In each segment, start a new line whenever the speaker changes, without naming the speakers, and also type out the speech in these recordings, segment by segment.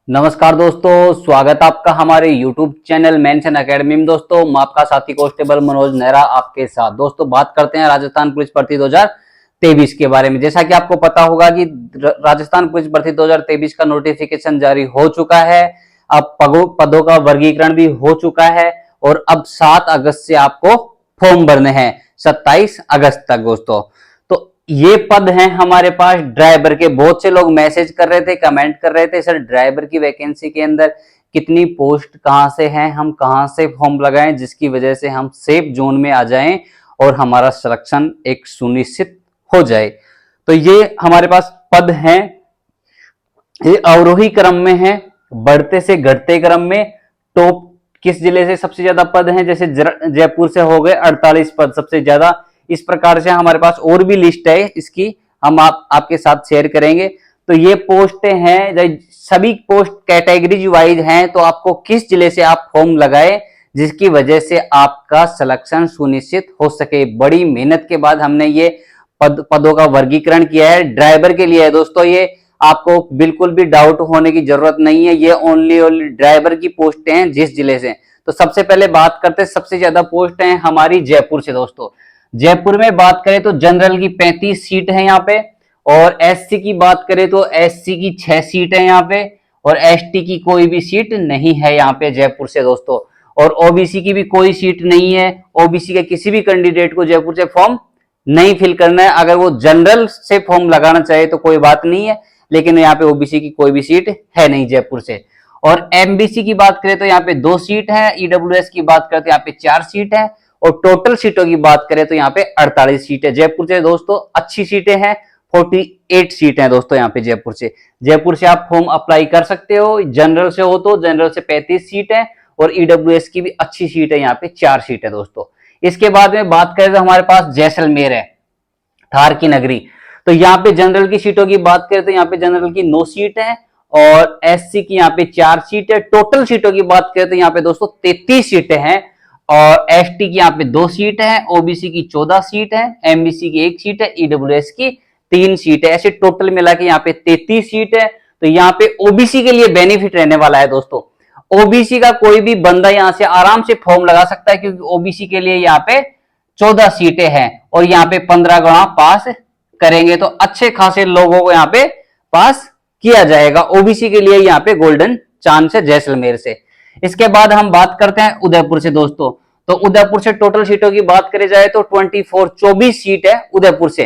नमस्कार दोस्तों, स्वागत आपका हमारे YouTube चैनल मेंशन एकेडमी में। दोस्तों, मैं आपका साथी कांस्टेबल मनोज नेहरा आपके साथ। दोस्तों, बात करते हैं राजस्थान पुलिस भर्ती 2023 के बारे में। जैसा कि आपको पता होगा कि राजस्थान पुलिस भर्ती 2023 का नोटिफिकेशन जारी हो चुका है। अब पदों का वर्गीकरण भी हो चुका है और अब 7 अगस्त से आपको फॉर्म भरने हैं, 27 अगस्त तक। दोस्तों, ये पद हैं हमारे पास ड्राइवर के। बहुत से लोग मैसेज कर रहे थे, कमेंट कर रहे थे, सर ड्राइवर की वैकेंसी के अंदर कितनी पोस्ट कहां से हैं, हम कहां से फॉर्म लगाएं जिसकी वजह से हम सेफ जोन में आ जाएं और हमारा सिलेक्शन एक सुनिश्चित हो जाए। तो ये हमारे पास पद हैं, ये अवरोही क्रम में है, बढ़ते से घटते क्रम में। टॉप किस जिले से सबसे ज्यादा पद हैं, जैसे जयपुर से हो गए 48 पद सबसे ज्यादा। इस प्रकार से हमारे पास और भी लिस्ट है, इसकी हम आपके साथ शेयर करेंगे। तो ये पोस्टें हैं, सभी पोस्ट कैटेगरीज वाइज हैं। तो आपको किस जिले से आप फॉर्म लगाए जिसकी वजह से आपका सिलेक्शन सुनिश्चित हो सके। बड़ी मेहनत के बाद हमने ये पदों का वर्गीकरण किया है, ड्राइवर के लिए है। दोस्तों, ये आपको बिल्कुल भी डाउट होने की जरूरत नहीं है, ये ओनली ड्राइवर की पोस्टें हैं जिस जिले से। तो सबसे पहले बात करते हैं, सबसे ज्यादा पोस्ट है हमारी जयपुर से। दोस्तों, जयपुर में बात करें तो जनरल की 35 सीट है यहाँ पे, और एससी की बात करें तो एससी की 6 सीट है यहाँ पे, और एसटी की कोई भी सीट नहीं है यहाँ पे जयपुर से। दोस्तों, और ओबीसी की भी कोई सीट नहीं है। ओबीसी के किसी भी कैंडिडेट को जयपुर से फॉर्म नहीं फिल करना है। अगर वो जनरल से फॉर्म लगाना चाहे तो कोई बात नहीं है, लेकिन यहाँ पे ओबीसी की कोई भी सीट है नहीं जयपुर से। और एमबीसी की बात करें तो यहाँ पे 2 सीट है, ईडब्ल्यूएस की बात करें तो यहाँ पे 4 सीट है, और टोटल सीटों की बात करें तो यहाँ पे 48 सीट है जयपुर से। दोस्तों, अच्छी सीटें हैं, 48 सीट है दोस्तों यहाँ पे जयपुर से। जयपुर से आप फॉर्म अप्लाई कर सकते हो। जनरल से हो तो जनरल से 35 सीट है, और ईडब्ल्यूएस की भी अच्छी सीट है, यहाँ पे 4 सीट है दोस्तों। इसके बाद में बात करें तो हमारे पास जैसलमेर है, थार की नगरी। तो यहाँ पे जनरल की सीटों की बात करें तो यहाँ पे जनरल की 9 सीट है, और एससी की यहाँ पे 4 सीट है। टोटल सीटों की बात करें तो यहाँ पे दोस्तों 33 सीटें हैं, और एसटी की यहाँ पे 2 सीट है, ओबीसी की 14 सीट है, एमबीसी की 1 सीट है, ईडब्ल्यूएस की 3 सीट है। ऐसे टोटल मिला के यहाँ पे 33 सीट है। तो यहाँ पे ओबीसी के लिए बेनिफिट रहने वाला है दोस्तों। ओबीसी का कोई भी बंदा यहाँ से आराम से फॉर्म लगा सकता है, क्योंकि ओबीसी के लिए यहाँ पे 14 सीटें हैं, और यहाँ पे 15 गुणा पास करेंगे तो अच्छे खासे लोगों को यहाँ पे पास किया जाएगा। ओबीसी के लिए यहाँ पे गोल्डन चांस है जैसलमेर से। इसके बाद हम बात करते हैं उदयपुर से। दोस्तों, तो उदयपुर से टोटल सीटों की बात करी जाए तो 24 सीट है उदयपुर से।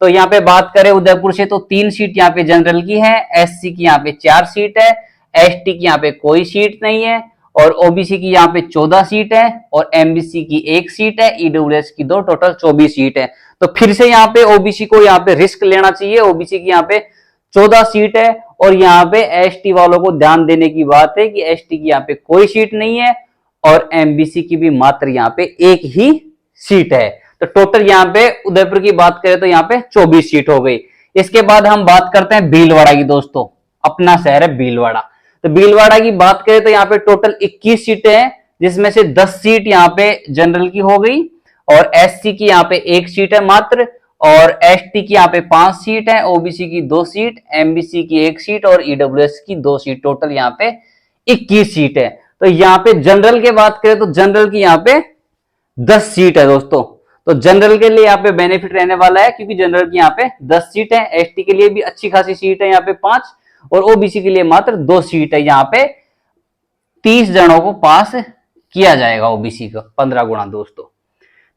तो यहाँ पे बात करें उदयपुर से तो 3 सीट यहाँ पे जनरल की है, एससी की यहाँ पे 4 सीट है, एसटी की यहाँ पे कोई सीट नहीं है, और ओबीसी की यहाँ पे 14 सीट है, और एमबीसी की 1 सीट है, ईडब्ल्यूएस की 2, टोटल 24 सीट है। तो फिर से यहाँ पे ओबीसी को यहाँ पे रिस्क लेना चाहिए। ओबीसी की यहाँ पे 14 सीट है, और यहाँ पे एसटी वालों को ध्यान देने की बात है कि एसटी की यहाँ पे कोई सीट नहीं है, और एमबीसी की भी मात्र यहाँ पे 1 ही सीट है। तो टोटल यहाँ पे उदयपुर की बात करें तो यहाँ पे 24 सीट हो गई। इसके बाद हम बात करते हैं भीलवाड़ा की। दोस्तों, अपना शहर है भीलवाड़ा। तो भीलवाड़ा की बात करें तो यहाँ पे टोटल 21 सीटें हैं, जिसमें से 10 सीट यहाँ पे जनरल की हो गई, और एससी की यहाँ पे 1 सीट है मात्र, और एसटी की यहाँ पे 5 सीट है, ओबीसी की 2 सीट, एमबीसी की 1 सीट, और ईडब्ल्यूएस की 2 सीट। टोटल यहाँ पे 21 सीट है। तो यहाँ पे जनरल की बात करें तो जनरल की यहाँ पे 10 सीट है दोस्तों। तो जनरल के लिए यहाँ पे बेनिफिट रहने वाला है, क्योंकि जनरल की यहाँ पे 10 सीट है, एसटी के लिए भी अच्छी खासी सीट है यहाँ पे 5, और ओबीसी के लिए मात्र 2 सीट है। यहाँ पे 30 जनों को पास किया जाएगा ओबीसी का 15 गुणा। दोस्तों,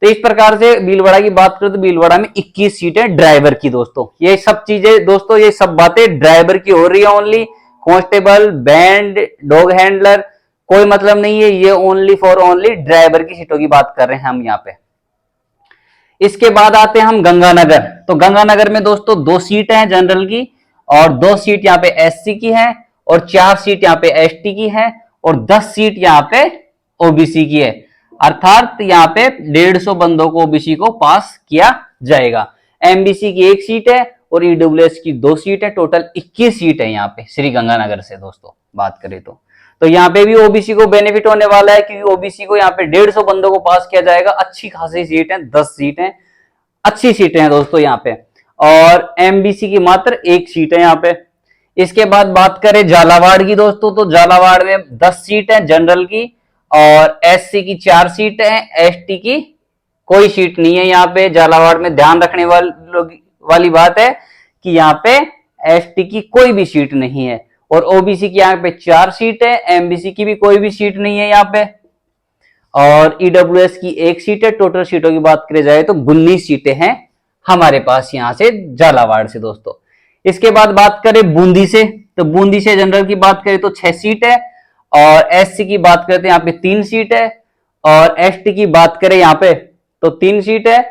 तो इस प्रकार से भीलवाड़ा की बात करें तो भीलवाड़ा में 21 सीटें ड्राइवर की। दोस्तों, ये सब चीजें, दोस्तों ये सब बातें ड्राइवर की हो रही है only. Constable, band, dog handler कोई मतलब नहीं है, ये ओनली फॉर ओनली ड्राइवर की सीटों की बात कर रहे हैं हम यहाँ पे। इसके बाद आते हैं हम गंगानगर। तो गंगानगर में दोस्तों 2 सीट हैं जनरल की, और 2 सीट यहाँ पे एससी की है, और 4 सीट यहाँ पे एसटी की है, और 10 सीट यहाँ पे ओबीसी की है। अर्थात यहाँ पे 150 बंदों को ओबीसी को पास किया जाएगा। एमबीसी की 1 सीट है, और ईडब्ल्यूएस की 2 सीट है। टोटल 21 सीट है यहाँ पे श्री गंगानगर से। दोस्तों, बात करें तो यहाँ पे भी ओबीसी को बेनिफिट होने वाला है, क्योंकि ओबीसी को यहाँ पे 150 बंदों को पास किया जाएगा। अच्छी खासी सीट है, 10 सीट है, अच्छी सीटें हैं दोस्तों यहाँ पे, और एमबीसी की मात्र 1 सीट है यहाँ पे। इसके बाद बात करें झालावाड़ की दोस्तों, तो झालावाड़ में 10 सीट है जनरल की, और एससी की 4 सीट है, एसटी की कोई सीट नहीं है यहाँ पे। झालावाड़ में ध्यान रखने वाली बात है कि यहाँ पे एसटी की कोई भी सीट नहीं है, और ओबीसी की यहाँ पे 4 सीट है, एमबीसी की भी कोई भी सीट नहीं है यहाँ पे, और ईडब्ल्यूएस की 1 सीट है। टोटल सीटों की बात करी जाए तो 19 सीटें हैं हमारे पास यहाँ से झालावाड़ से दोस्तों। इसके बाद बात करें बूंदी से, तो बूंदी से जनरल की बात करें तो 6 सीट है, और एससी की बात करते हैं यहाँ पे 3 सीट है, और एसटी की बात करें यहाँ पे तो 3 सीट है,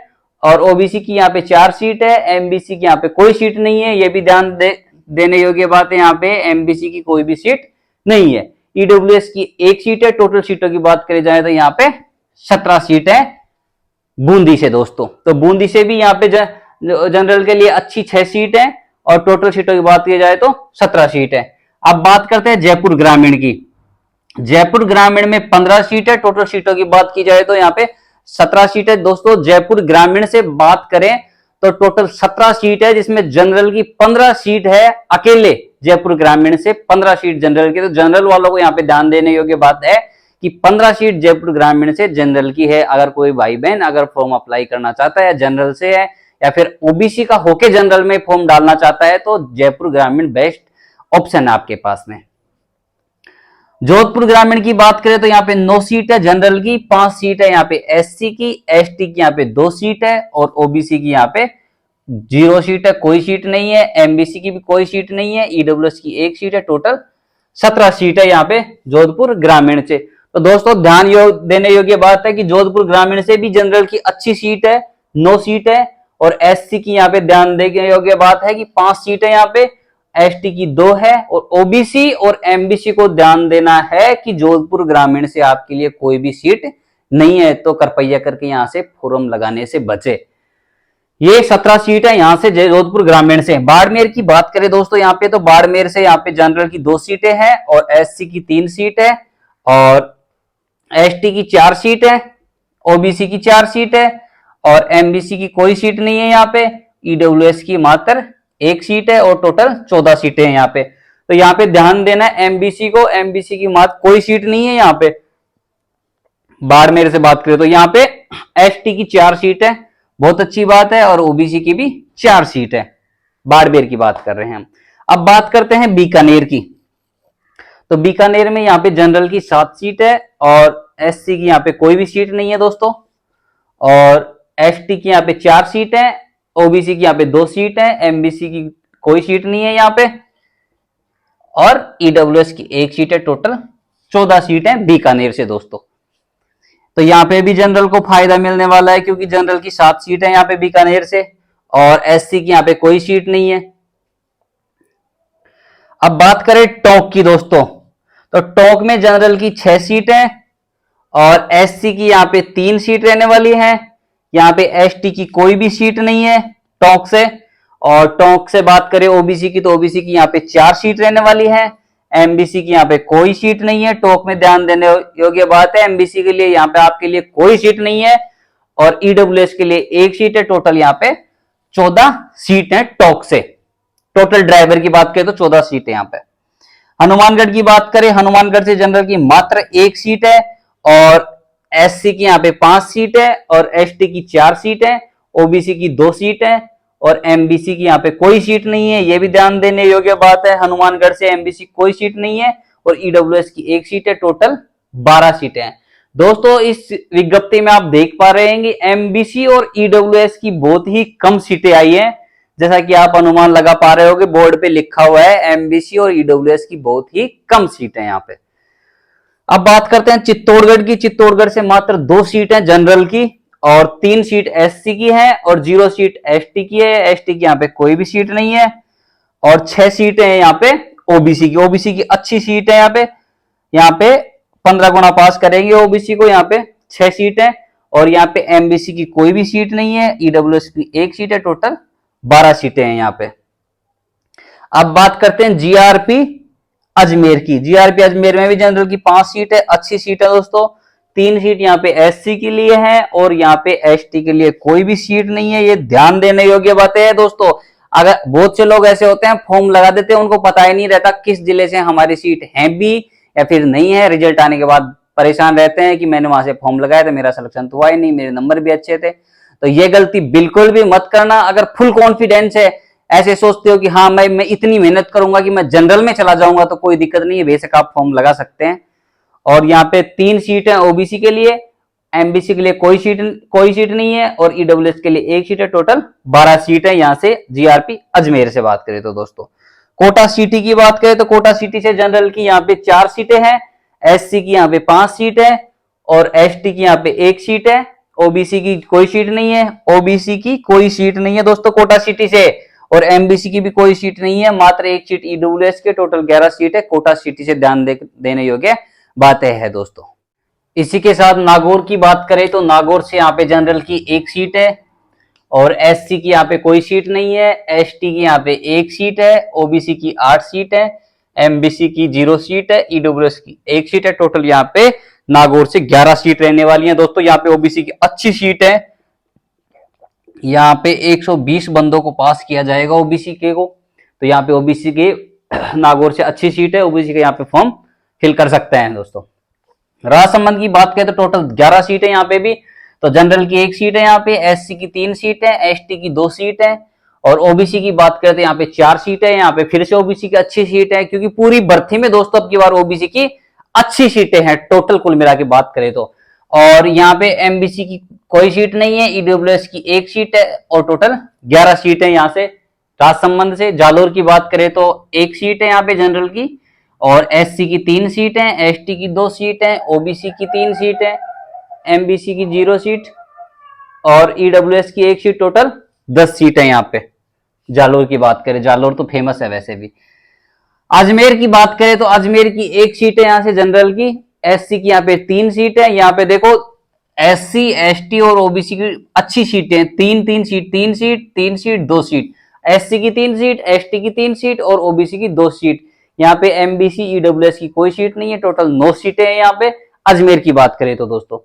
और ओबीसी की यहाँ पे 4 सीट है, एमबीसी की यहाँ पे कोई सीट नहीं है। ये भी ध्यान देने योग्य बात है, यहाँ पे एमबीसी की कोई भी सीट नहीं है। ईडब्ल्यूएस की 1 सीट है। टोटल सीटों की बात करी जाए तो यहाँ पे 17 सीट है बूंदी से दोस्तों। तो बूंदी से भी यहाँ पे जनरल के लिए अच्छी 6 सीट है, और टोटल सीटों की बात की जाए तो 17 सीट है। अब बात करते हैं जयपुर ग्रामीण की। जयपुर ग्रामीण में 15 सीट है। टोटल सीटों की बात की जाए तो यहाँ पे 17 सीट है दोस्तों। जयपुर ग्रामीण से बात करें तो टोटल 17 सीट है, जिसमें जनरल की 15 सीट है। अकेले जयपुर ग्रामीण से 15 सीट जनरल की। तो जनरल वालों को यहाँ पे ध्यान देने योग्य बात है कि 15 सीट जयपुर ग्रामीण से जनरल की है। अगर कोई भाई बहन अगर फॉर्म अप्लाई करना चाहता है, जनरल से है या फिर ओबीसी का होके जनरल में फॉर्म डालना चाहता है, तो जयपुर ग्रामीण बेस्ट ऑप्शन है आपके पास में। जोधपुर ग्रामीण की बात करें तो यहाँ पे 9 सीट है जनरल की, 5 सीट है यहाँ पे एससी की, एसटी की यहाँ पे 2 सीट है, और ओबीसी की यहाँ पे 0 सीट है, कोई सीट नहीं है। एमबीसी की भी कोई सीट नहीं है। ईडब्ल्यूएस की 1 सीट है। टोटल 17 सीट है यहाँ पे जोधपुर ग्रामीण से। तो दोस्तों ध्यान देने योग्य बात है कि जोधपुर ग्रामीण से भी जनरल की अच्छी सीट है, 9 सीट है, और एससी की यहाँ पे ध्यान देने योग्य बात है कि 5 सीट है यहाँ पे, एसटी की 2 है, और ओबीसी और एमबीसी को ध्यान देना है कि जोधपुर ग्रामीण से आपके लिए कोई भी सीट नहीं है। तो कृपया करके यहाँ से फॉर्म लगाने से बचे। ये 17 सीट है यहाँ से जोधपुर ग्रामीण से। बाड़मेर की बात करें दोस्तों यहाँ पे, तो बाड़मेर से यहाँ पे जनरल की 2 सीटें हैं, और एससी की 3 सीट है, और एसटी की 4 सीट है, ओबीसी की 4 सीट है, और एमबीसी की कोई सीट नहीं है यहाँ पे। ईडब्ल्यूएस की मात्र 1 सीट है, और टोटल 14 सीटें हैं यहाँ पे। तो यहाँ पे ध्यान देना है एमबीसी को, एमबीसी की मात्र कोई सीट नहीं है यहाँ पे। बाड़मेर से बात करें तो यहाँ पे एसटी की 4 सीट है, बहुत अच्छी बात है, और ओबीसी की भी 4 सीट है। बाड़मेर की बात कर रहे हैं हम। अब बात करते हैं बीकानेर की। तो बीकानेर में यहाँ पे जनरल की 7 सीट है, और एससी की यहाँ पे कोई भी सीट नहीं है दोस्तों, और एसटी की यहाँ पे 4 सीट है, ओबीसी की यहाँ पे 2 सीट है, एमबीसी की कोई सीट नहीं है यहाँ पे, और ईडब्ल्यूएस की 1 सीट है। टोटल 14 सीट है बीकानेर से दोस्तों। तो यहाँ पे भी जनरल को फायदा मिलने वाला है, क्योंकि जनरल की 7 सीट है यहाँ पे बीकानेर से, और एससी की यहाँ पे कोई सीट नहीं है। अब बात करें टोंक की दोस्तों, तो टोंक में जनरल की 6 सीट है, और एससी की यहाँ पे 3 सीट रहने वाली है। यहाँ पे एसटी की कोई भी सीट नहीं है टोंक से। और टोंक से बात करें ओबीसी की, तो ओबीसी की यहाँ पे 4 सीट रहने वाली है। एमबीसी की यहाँ पे कोई सीट नहीं है। टोंक में ध्यान देने योग्य बात है, एमबीसी के लिए यहाँ पे आपके लिए कोई सीट नहीं है, और ईडब्ल्यूएस के लिए 1 सीट है। टोटल यहाँ पे 14 सीट है टोंक से। टोटल ड्राइवर की बात करें तो 14 सीट है यहाँ पे। हनुमानगढ़ की बात करें, हनुमानगढ़ से जनरल की मात्र 1 सीट है, और एससी की यहाँ पे 5 सीट है, और एसटी की 4 सीट है, ओबीसी की 2 सीट है, और एमबीसी की यहाँ पे कोई सीट नहीं है। ये भी ध्यान देने योग्य बात है, हनुमानगढ़ से एमबीसी कोई सीट नहीं है, और ईडब्ल्यूएस की 1 सीट है। टोटल 12 सीटें हैं दोस्तों। इस विज्ञप्ति में आप देख पा रहे हैं कि एमबीसी और ईडब्ल्यूएस की बहुत ही कम सीटें आई हैं। जैसा कि आप अनुमान लगा पा रहे हो कि बोर्ड पे लिखा हुआ है एमबीसी और ईडब्ल्यूएस की बहुत ही कम सीटें यहाँ पे। अब बात करते हैं चित्तौड़गढ़ की। चित्तौड़गढ़ से मात्र 2 सीट है जनरल की, और 3 सीट एससी की है, और 0 सीट एसटी की है। एसटी की यहाँ पे कोई भी सीट नहीं है, और 6 सीटें हैं यहाँ पे ओबीसी की। ओबीसी की अच्छी सीट है यहाँ पे 15 गुना पास करेंगे ओबीसी को। यहाँ पे 6 सीट है, और यहाँ पे एमबीसी की कोई भी सीट नहीं है। ईडब्ल्यूएस की 1 सीट है। टोटल 12 सीटें हैं यहाँ पे। अब बात करते हैं जीआरपी अजमेर की। जीआरपी अजमेर में भी जनरल की 5 सीट है, अच्छी सीट है दोस्तों। 3 सीट यहाँ पे एससी के लिए है, और यहाँ पे एसटी के लिए कोई भी सीट नहीं है। ये ध्यान देने योग्य बातें हैं दोस्तों। अगर बहुत से लोग ऐसे होते हैं फॉर्म लगा देते हैं, उनको पता ही नहीं रहता किस जिले से हमारी सीट है भी या फिर नहीं है। रिजल्ट आने के बाद परेशान रहते हैं कि मैंने वहां से फॉर्म लगाया था, मेरा सिलेक्शन तो हुआ ही नहीं, मेरे नंबर भी अच्छे थे। तो ये गलती बिल्कुल भी मत करना। अगर फुल कॉन्फिडेंस है, ऐसे सोचते हो कि हाँ मैं इतनी मेहनत करूंगा कि मैं जनरल में चला जाऊंगा, तो कोई दिक्कत नहीं है, बेशक आप फॉर्म लगा सकते हैं। और यहाँ पे 3 सीट है ओबीसी के लिए, एमबीसी के लिए कोई सीट नहीं है, और ईडब्ल्यूएस के लिए 1 सीट है। टोटल 12 सीट है। यहाँ से जीआरपी अजमेर से बात करें तो दोस्तों, कोटा सिटी की बात करें तो कोटा सिटी से जनरल की यहाँ पे 4 सीटें हैं, एससी की यहाँ पे 5 सीट है, और एसटी की यहाँ पे 1 सीट है। ओबीसी की कोई सीट नहीं है, ओबीसी की कोई सीट नहीं है दोस्तों कोटा सिटी से, और एमबीसी की भी कोई सीट नहीं है, मात्र 1 सीट ईडब्ल्यूएस के। टोटल 11 सीट है कोटा सिटी से, ध्यान देने योग्य बातें है दोस्तों। इसी के साथ नागौर की बात करें तो नागौर से यहाँ पे जनरल की 1 सीट है, और एससी की यहाँ पे कोई सीट नहीं है, एसटी की यहाँ पे 1 सीट है, ओबीसी की 8 सीट है, एमबीसी की 0 सीट है, ईडब्ल्यूएस की 1 सीट है। टोटल यहाँ पे नागौर से 11 सीट रहने वाली है दोस्तों। यहाँ पे ओबीसी की अच्छी सीट है, यहाँ पे 120 बंदों को पास किया जाएगा ओबीसी के को। तो यहाँ पे ओबीसी के नागौर से अच्छी सीट है, ओबीसी के यहाँ पे फॉर्म फिल कर सकते हैं दोस्तों। राजसमंद की बात करें तो टोटल 11 सीट है यहाँ पे भी। तो जनरल की 1 सीट है यहाँ पे, एससी की 3 सीट है, एसटी की 2 सीट है, और ओबीसी की बात करें तो यहाँ पे 4 सीट है। यहाँ पे फिर से ओबीसी की अच्छी सीट है, क्योंकि पूरी भर्ती में दोस्तों अब की बार ओबीसी की अच्छी सीटें हैं टोटल कुल मिला के बात करें तो। और यहाँ पे एमबीसी की कोई सीट नहीं है, ईडब्ल्यूएस की 1 सीट है, और टोटल 11 सीट है। यहाँ से राजसमंद से जालोर की बात करें तो 1 सीट है यहाँ पे जनरल की, और एससी की 3 सीट है, एसटी की 2 सीट है, ओबीसी की 3 सीट है, एमबीसी की 0 सीट, और ईडब्ल्यूएस की 1 सीट। टोटल 10 सीट है यहाँ पे। जालोर की बात करें, जालोर तो फेमस है वैसे भी। अजमेर की बात करें तो अजमेर की 1 सीट है यहाँ से जनरल की, एससी की यहाँ पे 3 सीट है। यहाँ पे देखो एससी एसटी और ओबीसी की अच्छी सीटें हैं, 3 seat 3 seat 3 seat 2 seat, SC की 3 सीट, एसटी की 3 सीट, और ओबीसी की 2 सीट। यहाँ पे एमबीसी ईडब्ल्यूएस की कोई सीट नहीं है। टोटल 9 सीटें हैं यहाँ पे अजमेर की बात करें तो दोस्तों।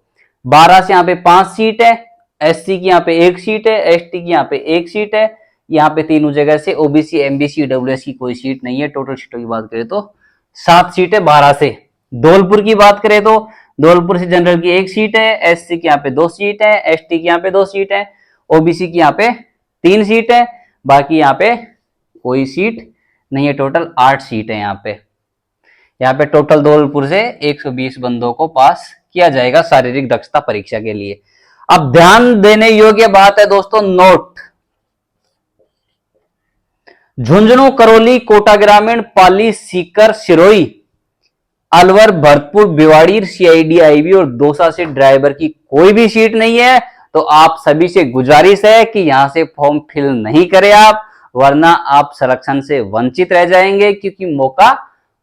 12 से यहाँ पे 5 सीट है, एससी की यहाँ पे 1 सीट है, एसटी की यहाँ पे 1 सीट है। यहाँ पे तीनों जगह से ओबीसी एमबीसी ईडब्ल्यूएस की कोई सीट नहीं है। टोटल सीटों की बात करें तो 7 सीट है 12 से। धौलपुर की बात करें तो धौलपुर से जनरल की 1 सीट है, एससी की यहाँ पे 2 सीट है, एसटी की यहाँ पे 2 सीट है, ओबीसी की यहाँ पे 3 सीट है, बाकी यहाँ पे कोई सीट नहीं है। टोटल 8 सीट है यहाँ पे। यहाँ पे टोटल धौलपुर से 120 बंदों को पास किया जाएगा शारीरिक दक्षता परीक्षा के लिए। अब ध्यान देने योग्य बात है दोस्तों, नोट, झुंझुनू, करौली, कोटा ग्रामीण, पाली, सीकर, सिरोही, अलवर, भरतपुर, भिवाड़ी, सीआईडी आईबी और दौसा से ड्राइवर की कोई भी सीट नहीं है। तो आप सभी से गुजारिश है कि यहां से फॉर्म फिल नहीं करें आप, वरना आप सिलेक्शन से वंचित रह जाएंगे, क्योंकि मौका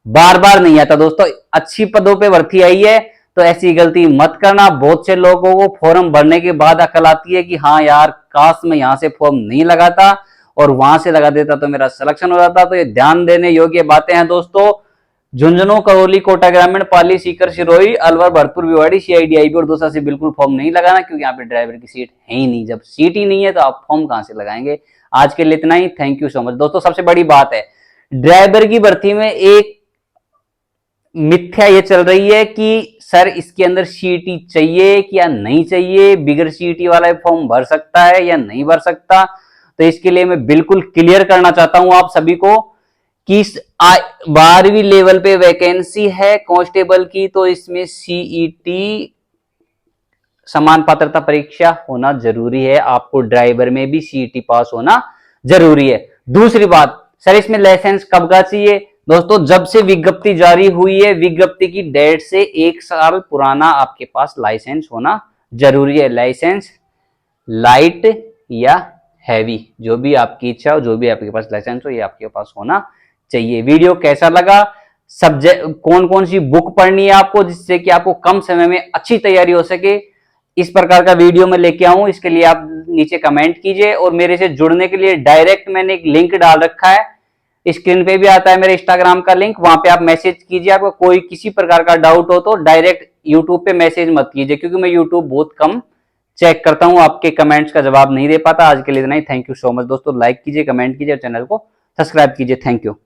बार बार नहीं आता दोस्तों। अच्छी पदों पे भर्ती आई है तो ऐसी गलती मत करना। बहुत से लोगों को फॉर्म भरने के बाद अकल आती है कि हाँ यार, काश मैं यहां से फॉर्म नहीं लगाता और वहां से लगा देता तो मेरा सिलेक्शन हो जाता। तो ये ध्यान देने योग्य बातें हैं दोस्तों। झुंझुनू, करौली, कोटा ग्रामीण, पाली, सीकर, सिरोही, अलवर, भरतपुर, भिवाड़ी, सीआईडी आईबी और दौसा से बिल्कुल फॉर्म नहीं लगाना, क्योंकि यहाँ पे ड्राइवर की सीट है ही नहीं। जब सीट ही नहीं है तो आप फॉर्म कहां से लगाएंगे। आज के लिए इतना ही। थैंक यू सो मच दोस्तों। सबसे बड़ी बात है, ड्राइवर की भर्ती में एक मिथ्या ये चल रही है कि सर इसके अंदर सीटी चाहिए या नहीं चाहिए, बिगर सीटी वाला फॉर्म भर सकता है या नहीं भर सकता। तो इसके लिए मैं बिल्कुल क्लियर करना चाहता हूं आप सभी को कि 12वीं लेवल पे वैकेंसी है कांस्टेबल की, तो इसमें सीईटी समान पात्रता परीक्षा होना जरूरी है। आपको ड्राइवर में भी सीईटी पास होना जरूरी है। दूसरी बात, सर इसमें लाइसेंस कब का चाहिए? दोस्तों जब से विज्ञप्ति जारी हुई है, विज्ञप्ति की डेट से 1 साल पुराना आपके पास लाइसेंस होना जरूरी है। लाइसेंस लाइट या हैवी, जो भी आपकी इच्छा हो, जो भी आपके पास लाइसेंस हो, ये आपके पास होना चाहिए। वीडियो कैसा लगा, सब्जेक्ट कौन कौन सी बुक पढ़नी है आपको, जिससे कि आपको कम समय में अच्छी तैयारी हो सके, इस प्रकार का वीडियो मैं लेके आऊं, इसके लिए आप नीचे कमेंट कीजिए। और मेरे से जुड़ने के लिए डायरेक्ट मैंने एक लिंक डाल रखा है, स्क्रीन पे भी आता है मेरे इंस्टाग्राम का लिंक, वहां पे आप मैसेज कीजिए। आपको कोई किसी प्रकार का डाउट हो तो डायरेक्ट यूट्यूब पे मैसेज मत कीजिए, क्योंकि मैं यूट्यूब बहुत कम चेक करता हूं, आपके कमेंट्स का जवाब नहीं दे पाता। आज के लिए इतना ही। थैंक यू सो मच दोस्तों। लाइक कीजिए, कमेंट कीजिए, चैनल को सब्सक्राइब कीजिए। Thank you.